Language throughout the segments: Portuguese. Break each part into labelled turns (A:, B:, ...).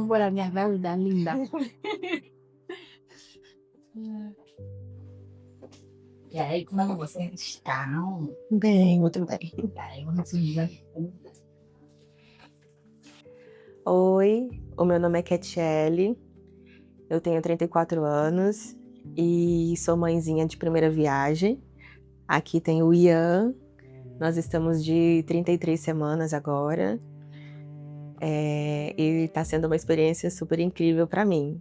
A: Vamos embora, minha grávida linda. E aí, como vocês estão?
B: Bem, muito bem.
A: Aí, vamos subir.
B: Oi, o meu nome é Ketiele, eu tenho 34 anos e sou mãezinha de primeira viagem. Aqui tem o Ian, nós estamos de 33 semanas agora. E está sendo uma experiência super incrível para mim.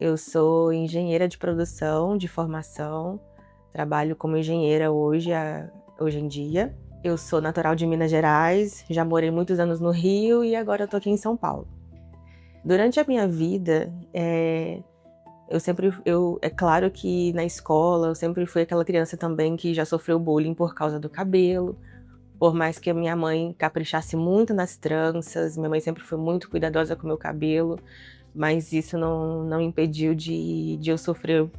B: Eu sou engenheira de produção, de formação, trabalho como engenheira hoje em dia. Eu sou natural de Minas Gerais, já morei muitos anos no Rio e agora eu tô aqui em São Paulo. Durante a minha vida, é claro que na escola eu sempre fui aquela criança também que já sofreu bullying por causa do cabelo. Por mais que a minha mãe caprichasse muito nas tranças, minha mãe sempre foi muito cuidadosa com o meu cabelo, mas isso não impediu de eu sofrer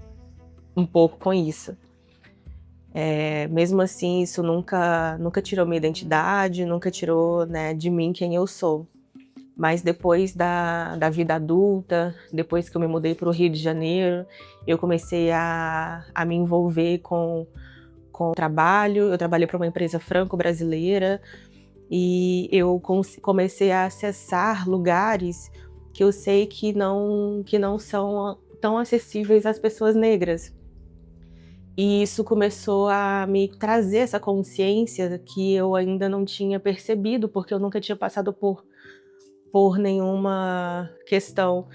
B: um pouco com isso. Mesmo assim, isso nunca tirou minha identidade, nunca tirou, né, de mim quem eu sou. Mas depois da vida adulta, depois que eu me mudei para o Rio de Janeiro, eu comecei a me envolver com o trabalho. Eu trabalhei para uma empresa franco-brasileira e eu comecei a acessar lugares que eu sei que não são tão acessíveis às pessoas negras. E isso começou a me trazer essa consciência que eu ainda não tinha percebido, porque eu nunca tinha passado por nenhuma questão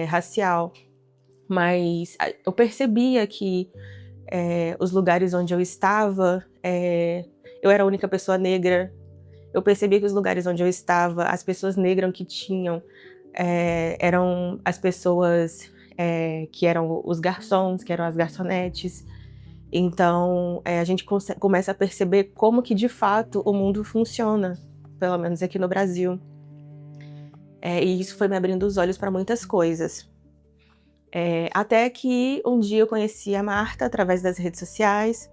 B: racial. Mas eu percebia que os lugares onde eu estava, eu era a única pessoa negra. Eu percebia que os lugares onde eu estava, as pessoas negras que tinham, eram as pessoas que eram os garçons, que eram as garçonetes. Então, a gente começa a perceber como que, de fato, o mundo funciona, pelo menos aqui no Brasil. E isso foi me abrindo os olhos para muitas coisas. Até que um dia eu conheci a Marta através das redes sociais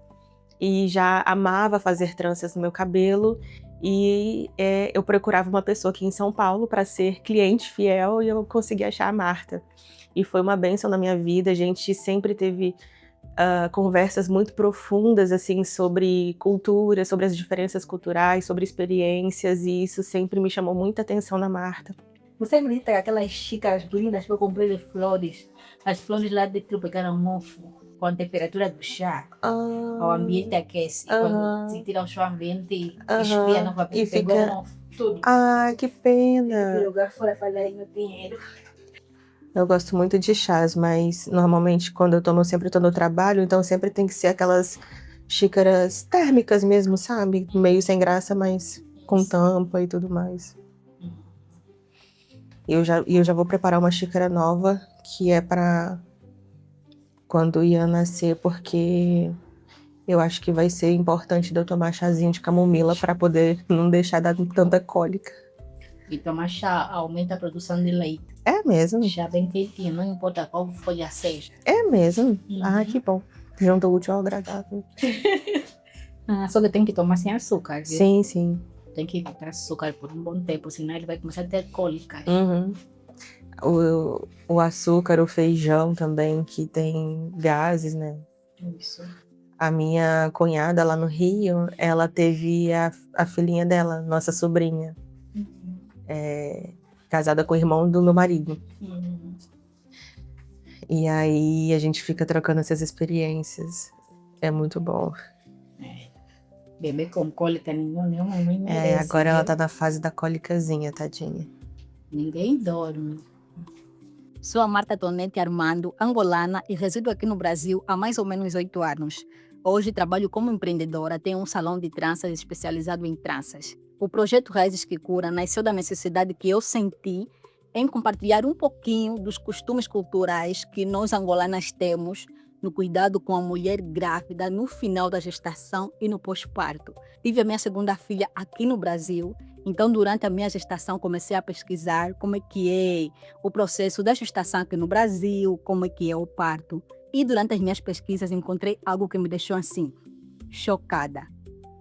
B: e já amava fazer tranças no meu cabelo. E eu procurava uma pessoa aqui em São Paulo para ser cliente fiel e eu consegui achar a Marta. E foi uma bênção na minha vida. A gente sempre teve conversas muito profundas assim sobre cultura, sobre as diferenças culturais, sobre experiências, e isso sempre me chamou muita atenção na Marta.
A: Você acredita que aquelas xícaras lindas que eu comprei de flores, as flores lá de tropical mofo, com a temperatura do chá, o ambiente aquece, quando se tira o chá ambiente, esfria novamente,
B: e
A: pegou
B: fica...
A: mofo, tudo.
B: Ah, que pena!
A: Esse lugar fora fazer meu dinheiro.
B: Eu gosto muito de chás, mas normalmente quando eu sempre tô no trabalho, então sempre tem que ser aquelas xícaras térmicas mesmo, sabe? Meio sem graça, mas com tampa e tudo mais. E eu já vou preparar uma xícara nova, que é para quando o Ian nascer, porque eu acho que vai ser importante de eu tomar chazinho de camomila para poder não deixar dar tanta cólica.
A: E tomar chá aumenta a produção de leite.
B: É mesmo?
A: Chá bem quentinho, não importa qual folha seja.
B: É mesmo?
A: Uhum.
B: Ah, que bom. Junto útil ao agradável.
A: Só que tem que tomar sem açúcar, viu?
B: Sim, sim.
A: Tem que evitar açúcar por um bom tempo, senão ele vai começar a ter cólicas.
B: Uhum. O açúcar, o feijão também, que tem gases, né?
A: Isso.
B: A minha cunhada lá no Rio, ela teve a filhinha dela, nossa sobrinha. Casada com o irmão do meu marido. E aí a gente fica trocando essas experiências. É muito bom.
A: Bebê com cólica, nenhuma mãe merece.
B: Agora ela tá na fase da cólicazinha, tadinha.
A: Ninguém dorme. Sou a Marta Tonete Armando, angolana, e resido aqui no Brasil há mais ou menos 8 anos. Hoje trabalho como empreendedora, tenho um salão de tranças especializado em tranças. O projeto Raízes que Cura nasceu da necessidade que eu senti em compartilhar um pouquinho dos costumes culturais que nós angolanas temos no cuidado com a mulher grávida no final da gestação e no pós-parto. Tive a minha segunda filha aqui no Brasil, então durante a minha gestação comecei a pesquisar como é que é o processo da gestação aqui no Brasil, como é que é o parto. E durante as minhas pesquisas encontrei algo que me deixou assim, chocada.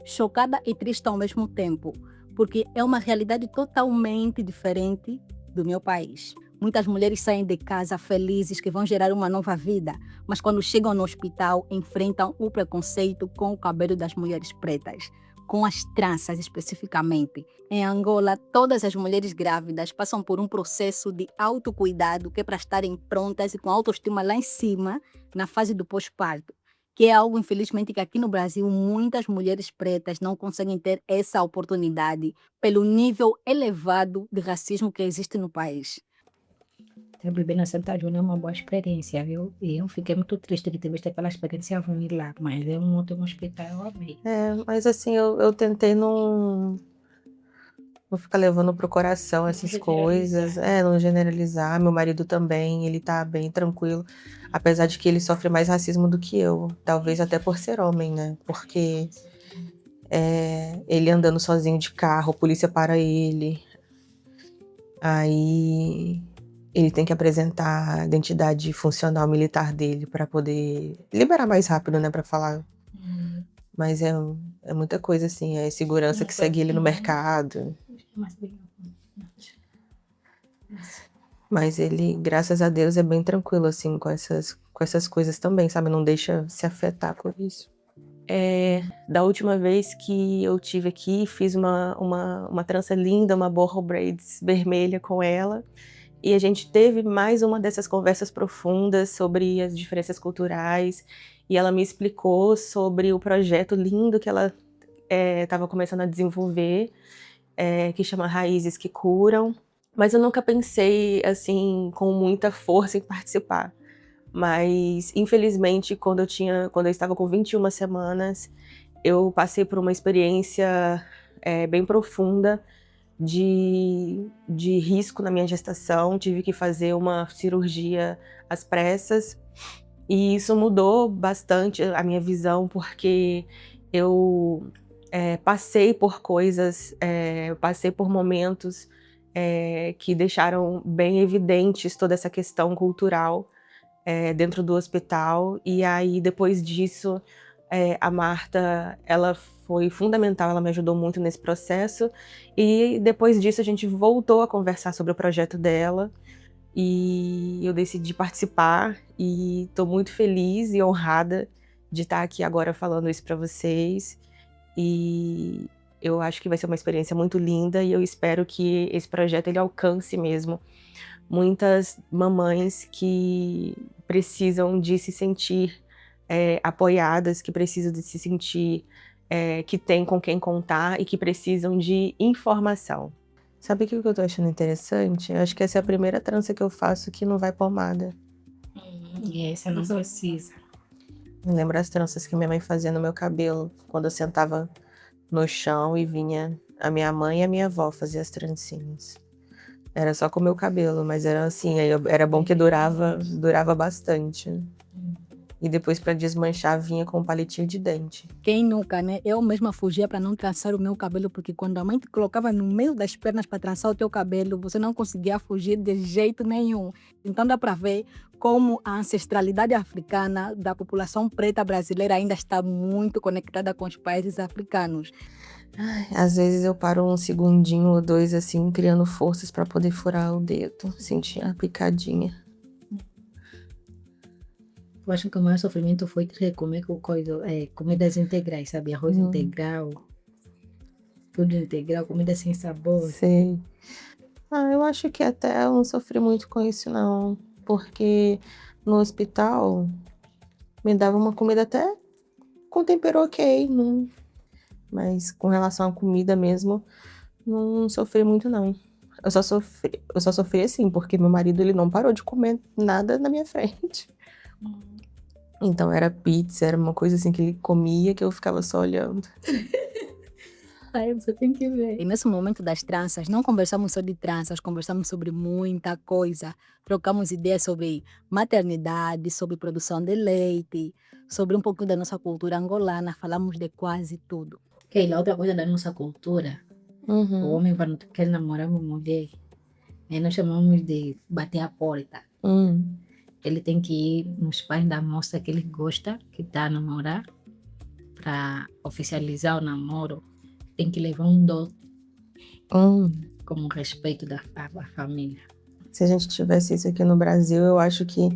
A: Chocada e triste ao mesmo tempo, porque é uma realidade totalmente diferente do meu país. Muitas mulheres saem de casa felizes que vão gerar uma nova vida, mas quando chegam no hospital enfrentam o preconceito com o cabelo das mulheres pretas, com as tranças especificamente. Em Angola, todas as mulheres grávidas passam por um processo de autocuidado que é para estarem prontas e com autoestima lá em cima na fase do pós-parto, que é algo, infelizmente, que aqui no Brasil muitas mulheres pretas não conseguem ter essa oportunidade pelo nível elevado de racismo que existe no país.
C: Ter bebê na Santa Júlia é uma boa experiência, viu? E eu fiquei muito triste de ter visto aquela experiência ruim lá, mas é um ótimo hospital, eu amei.
B: Mas assim, eu tentei não ficar levando pro coração essas coisas, não generalizar. Meu marido também, ele tá bem tranquilo, apesar de que ele sofre mais racismo do que eu, talvez até por ser homem, né? Porque ele andando sozinho de carro, a polícia para ele, aí ele tem que apresentar a identidade funcional militar dele para poder liberar mais rápido, né, para falar. Mas é muita coisa assim, é segurança que segue ele no mercado. Mas ele, graças a Deus, é bem tranquilo assim com essas coisas também, sabe? Não deixa se afetar por isso. Da última vez que eu tive aqui, fiz uma trança linda, uma boho braids vermelha com ela. E a gente teve mais uma dessas conversas profundas sobre as diferenças culturais. E ela me explicou sobre o projeto lindo que ela estava começando a desenvolver, que chama Raízes que Curam. Mas eu nunca pensei, assim, com muita força em participar. Mas, infelizmente, quando eu estava com 21 semanas, eu passei por uma experiência bem profunda de risco na minha gestação. Tive que fazer uma cirurgia às pressas. E isso mudou bastante a minha visão, porque eu passei por coisas, passei por momentos que deixaram bem evidentes toda essa questão cultural dentro do hospital. E aí, depois disso, a Marta, ela foi fundamental, ela me ajudou muito nesse processo. E depois disso, a gente voltou a conversar sobre o projeto dela. E eu decidi participar e estou muito feliz e honrada de estar aqui agora falando isso para vocês. E eu acho que vai ser uma experiência muito linda e eu espero que esse projeto ele alcance mesmo muitas mamães que precisam de se sentir apoiadas, que precisam de se sentir que tem com quem contar e que precisam de informação. Sabe o que eu tô achando interessante? Eu acho que essa é a primeira trança que eu faço que não vai pomada.
C: E essa não precisa.
B: Me lembra as tranças que minha mãe fazia no meu cabelo, quando eu sentava no chão e vinha a minha mãe e a minha avó fazer as trancinhas. Era só com o meu cabelo, mas era assim, aí era bom que durava bastante. E depois, para desmanchar, vinha com um palitinho de dente.
A: Quem nunca, né? Eu mesma fugia para não trançar o meu cabelo, porque quando a mãe te colocava no meio das pernas para trançar o teu cabelo, você não conseguia fugir de jeito nenhum. Então dá para ver como a ancestralidade africana da população preta brasileira ainda está muito conectada com os países africanos.
B: Às vezes eu paro um segundinho ou dois assim, criando forças para poder furar o dedo, sentir a picadinha.
C: Eu acho que o maior sofrimento foi ter que comer comidas integrais, sabe? Arroz integral, tudo integral, comida sem sabor.
B: Sei. Eu acho que até eu não sofri muito com isso, não. Porque no hospital me dava uma comida até com tempero ok. Não... Mas com relação à comida mesmo, não sofri muito, não. Eu só sofri assim, porque meu marido ele não parou de comer nada na minha frente. Então era pizza, era uma coisa assim que ele comia que eu ficava só olhando.
C: Aí você tem que ver.
A: E nesse momento das tranças, não conversamos só de tranças, conversamos sobre muita coisa. Trocamos ideias sobre maternidade, sobre produção de leite, sobre um pouco da nossa cultura angolana. Falamos de quase tudo.
C: Keila, outra coisa da nossa cultura, o homem quando quer namorar uma mulher, nós chamamos de bater a porta. Ele tem que ir nos pais da moça que ele gosta, que está a namorar, para oficializar o namoro. Tem que levar um dote. como respeito da família.
B: Se a gente tivesse isso aqui no Brasil, eu acho que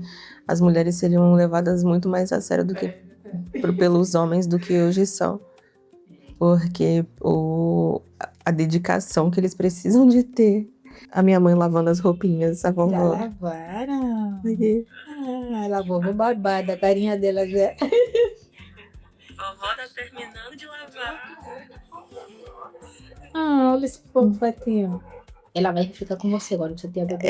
B: as mulheres seriam levadas muito mais a sério do que pelos homens do que hoje são. Porque a dedicação que eles precisam de ter. A minha mãe lavando as roupinhas, a vovó.
C: Já lavaram? A vovó barbada, a carinha dela já.
B: Vovó tá terminando de lavar.
C: Olha esse fofinho. Ela vai ficar com você agora, você tem a bebê.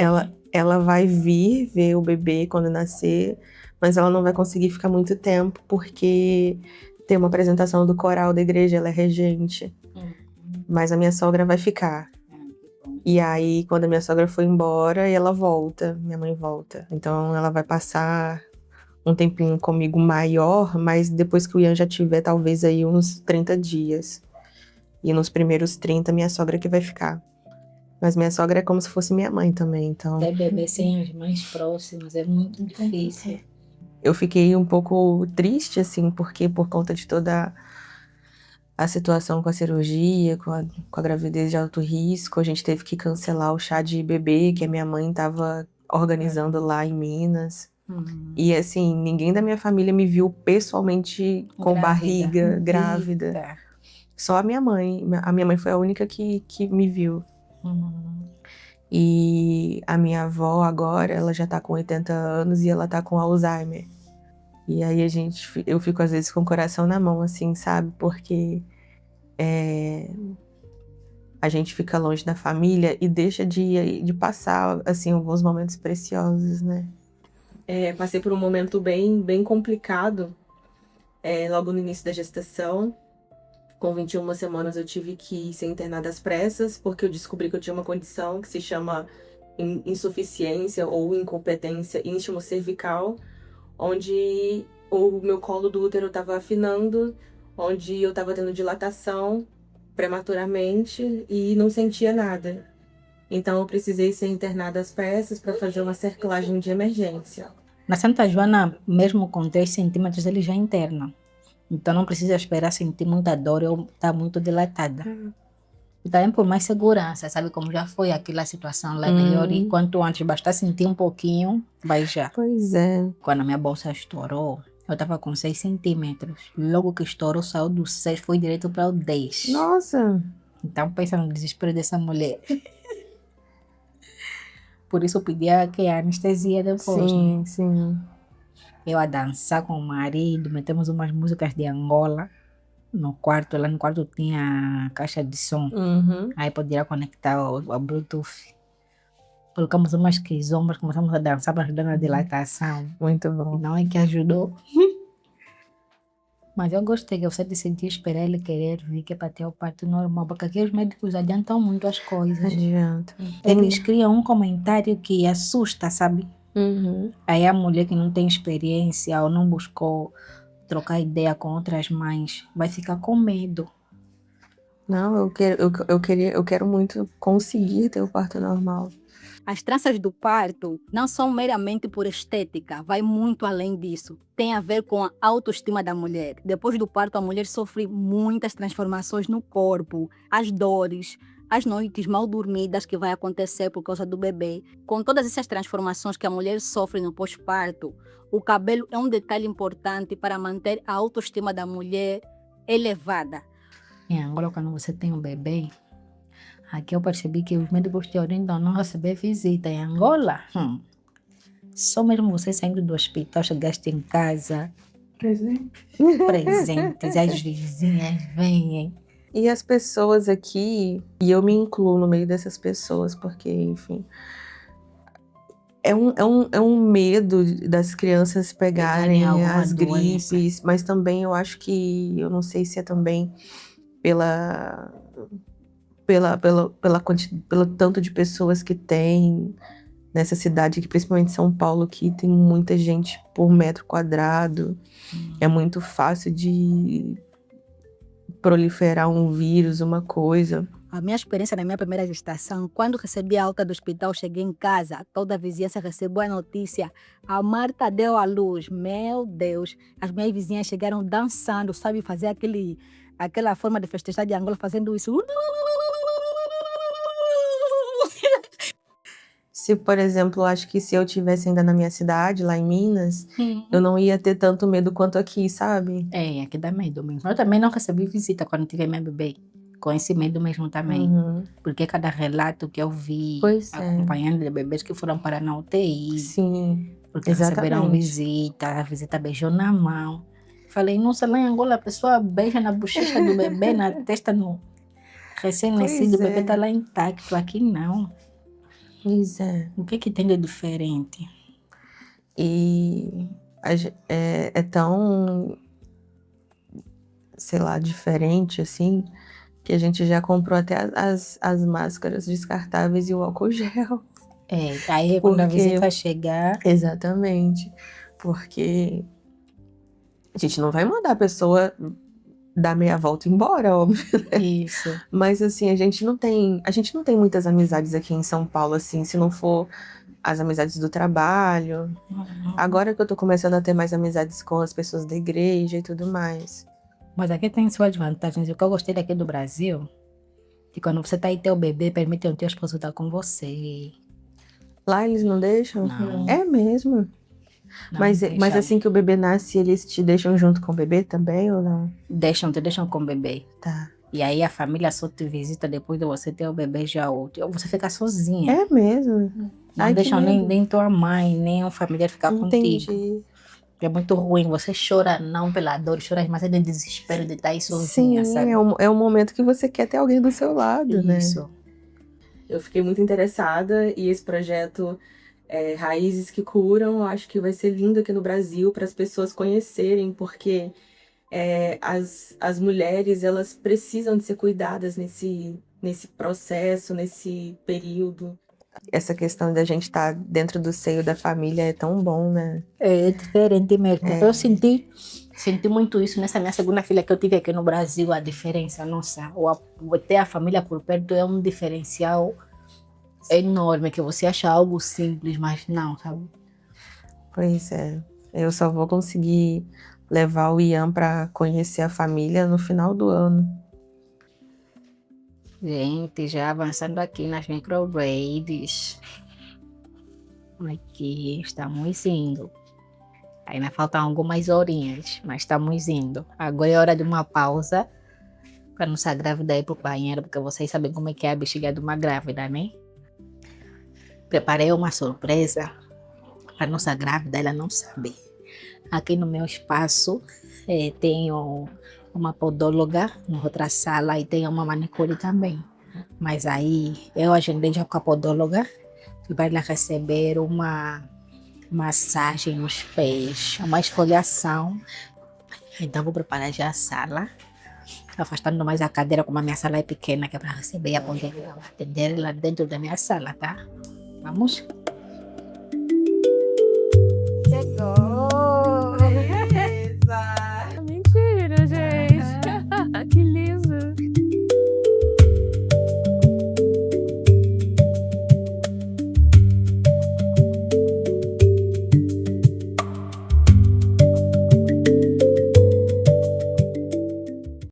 B: Ela vai vir ver o bebê quando nascer, mas ela não vai conseguir ficar muito tempo, porque tem uma apresentação do coral da igreja, ela é regente. Mas a minha sogra vai ficar. E aí, quando a minha sogra for embora, ela volta, minha mãe volta. Então, ela vai passar um tempinho comigo maior, mas depois que o Ian já tiver, talvez aí uns 30 dias. E nos primeiros 30, minha sogra que vai ficar. Mas minha sogra é como se fosse minha mãe também, então...
C: Ter bebê sem as mães próximas é muito difícil.
B: Eu fiquei um pouco triste, assim, porque por conta de toda a situação com a cirurgia, com a gravidez de alto risco, a gente teve que cancelar o chá de bebê que a minha mãe estava organizando lá em Minas. E assim, ninguém da minha família me viu pessoalmente com barriga, grávida. Só a minha mãe. A minha mãe foi a única que me viu. E a minha avó agora, ela já tá com 80 anos e ela tá com Alzheimer. E aí eu fico às vezes com o coração na mão, assim, sabe? Porque a gente fica longe da família e deixa de passar, assim, alguns momentos preciosos, né? Passei por um momento bem complicado, logo no início da gestação. Com 21 semanas eu tive que ser internada às pressas, porque eu descobri que eu tinha uma condição que se chama insuficiência ou incompetência íntimo-cervical, onde o meu colo do útero estava afinando, onde eu estava tendo dilatação prematuramente e não sentia nada. Então eu precisei ser internada às pressas para fazer uma cerclagem de emergência.
C: Na Santa Joana, mesmo com 3 centímetros, ele já interna. Então não precisa esperar sentir muita dor ou estar muito dilatada. E também por mais segurança, sabe como já foi aquela situação lá melhor. E quanto antes, basta sentir um pouquinho, vai já.
B: Pois é.
C: Quando a minha bolsa estourou, eu estava com 6 centímetros. Logo que estourou, saiu do 6, foi direto para o 10.
B: Nossa!
C: Então pensa no desespero dessa mulher. Por isso eu pedi a anestesia depois.
B: Sim,
C: né?
B: sim.
C: Eu a dançar com o marido, metemos umas músicas de Angola no quarto. Lá no quarto tinha caixa de som. Aí podia conectar ao Bluetooth. Colocamos umas quizombas, começamos a dançar para ajudar na dilatação.
B: Muito bom.
C: Não é que ajudou. Mas eu gostei, eu sei de sentir, esperar ele querer vir, que é para ter o parto normal. Porque aqui os médicos adiantam muito as coisas.
B: Adianta.
C: Eles criam um comentário que assusta, sabe? Aí a mulher que não tem experiência ou não buscou trocar ideia com outras mães vai ficar com medo.
B: Não, eu quero muito conseguir ter o parto normal.
A: As tranças do parto não são meramente por estética, vai muito além disso. Tem a ver com a autoestima da mulher. Depois do parto, a mulher sofre muitas transformações no corpo, as dores, as noites mal dormidas que vai acontecer por causa do bebê. Com todas essas transformações que a mulher sofre no pós-parto, o cabelo é um detalhe importante para manter a autoestima da mulher elevada.
C: Em Angola, quando você tem um bebê, aqui eu percebi que os médicos te orientam a não receber visita. Em Angola, só mesmo você saindo do hospital, chegaste em casa, presentes, as vizinhas vêm.
B: E as pessoas aqui, e eu me incluo no meio dessas pessoas, porque, enfim, é um medo das crianças pegarem as gripes, mas também eu acho que, eu não sei se é também pelo tanto de pessoas que tem nessa cidade, que principalmente São Paulo, que tem muita gente por metro quadrado. É muito fácil de proliferar um vírus, uma coisa.
A: A minha experiência na minha primeira gestação, quando recebi a alta do hospital, cheguei em casa, toda a vizinhança recebeu a notícia. A Marta deu à luz. Meu Deus, as minhas vizinhas chegaram dançando, sabe, fazer aquela forma de festejar de Angola, fazendo isso.
B: Se, por exemplo, acho que se eu tivesse ainda na minha cidade, lá em Minas, eu não ia ter tanto medo quanto aqui, sabe?
C: Aqui dá medo mesmo. Eu também não recebi visita quando tive meu bebê. Com esse medo mesmo também. Porque cada relato que eu vi, acompanhando de bebês que foram parar na UTI.
B: Sim,
C: porque receberam visita, a visita beijou na mão. Falei, nossa, lá em Angola a pessoa beija na bochecha do bebê, na testa, no recém-nascido, o bebê tá lá intacto, aqui não.
B: Pois é.
C: O que tem de diferente?
B: E é tão, sei lá, diferente assim, que a gente já comprou até as máscaras descartáveis e o álcool gel.
C: Aí quando a visita chegar...
B: Exatamente, porque a gente não vai mandar a pessoa dar meia volta e ir embora, óbvio, né?
C: Isso.
B: Mas assim, a gente não tem muitas amizades aqui em São Paulo, assim, se não for as amizades do trabalho. Agora que eu tô começando a ter mais amizades com as pessoas da igreja e tudo mais.
C: Mas aqui tem suas vantagens. O que eu gostei daqui do Brasil, que quando você tá aí teu bebê, permite o teu esposo estar com você.
B: Lá eles não deixam?
C: Não.
B: É mesmo?
C: Não
B: mas assim que o bebê nasce, eles te deixam junto com o bebê também ou não?
C: Te deixam com o bebê.
B: Tá.
C: E aí a família só te visita depois de você ter o bebê já outro. Ou você fica sozinha.
B: É mesmo?
C: Não deixam nem tua mãe, nem um familiar ficar contigo.
B: Entendi.
C: É muito ruim. Você chora não pela dor, chora mas é de desespero de estar aí sozinha,
B: Sim,
C: sabe?
B: é um momento que você quer ter alguém do seu lado, né?
C: Isso.
B: Eu fiquei muito interessada e esse projeto Raízes que Curam, eu acho que vai ser lindo aqui no Brasil para as pessoas conhecerem, porque as mulheres, elas precisam de ser cuidadas nesse processo, nesse período. Essa questão da gente estar dentro do seio da família é tão bom, né?
C: É diferente mesmo. Eu senti muito isso nessa minha segunda filha que eu tive aqui no Brasil, a diferença, nossa. Ter a família por perto é um diferencial enorme, que você acha algo simples, mas não, sabe?
B: Pois é. Eu só vou conseguir levar o Ian para conhecer a família no final do ano.
C: Gente, já avançando aqui nas microbraids. Aqui estamos indo. Ainda faltam algumas horinhas, mas estamos indo. Agora é hora de uma pausa para nossa grávida ir pro banheiro, porque vocês sabem como é que é a bexiga de uma grávida, né? Preparei uma surpresa para nossa grávida, ela não sabe. Aqui no meu espaço tenho uma podóloga na outra sala e tem uma manicure também. Mas aí eu agendei já com a podóloga que vai lá receber uma massagem nos pés, uma esfoliação. Então vou preparar já a sala, afastando mais a cadeira, como a minha sala é pequena, que é para receber e a poder atender lá dentro da minha sala, tá? Vamos?